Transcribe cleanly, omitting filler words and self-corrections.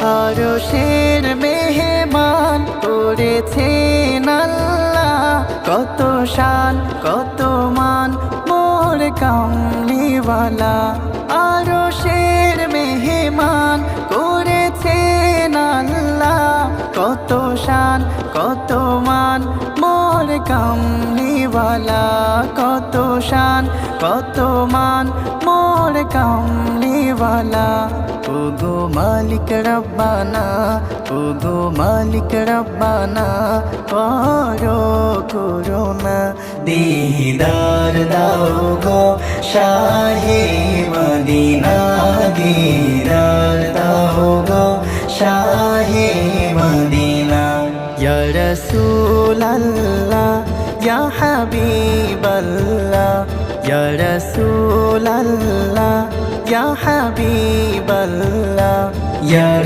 আরশের মেহমান করেছেন আল্লাহ, কত শান কত মান মোর কামলিওয়ালা। আরশের মেহমান করেছেন আল্লাহ, কত শান কত মান মোর কামলিওয়ালা। কত শান কত মান মোর কামলিওয়ালা। ওগো মালিক রব্বানা, ওগো মালিক রব্বানা, করো করুণা। দিদার দাও গো শাহে মদিনা, দিদার দাও গো শাহে মদিনা। ইয়া রাসূলাল্লাহ ইয়া হাবিবাল্লাহ, ইয়া রাসূলাল্লাহ ইয়া হাবিবাল্লাহ, ইয়া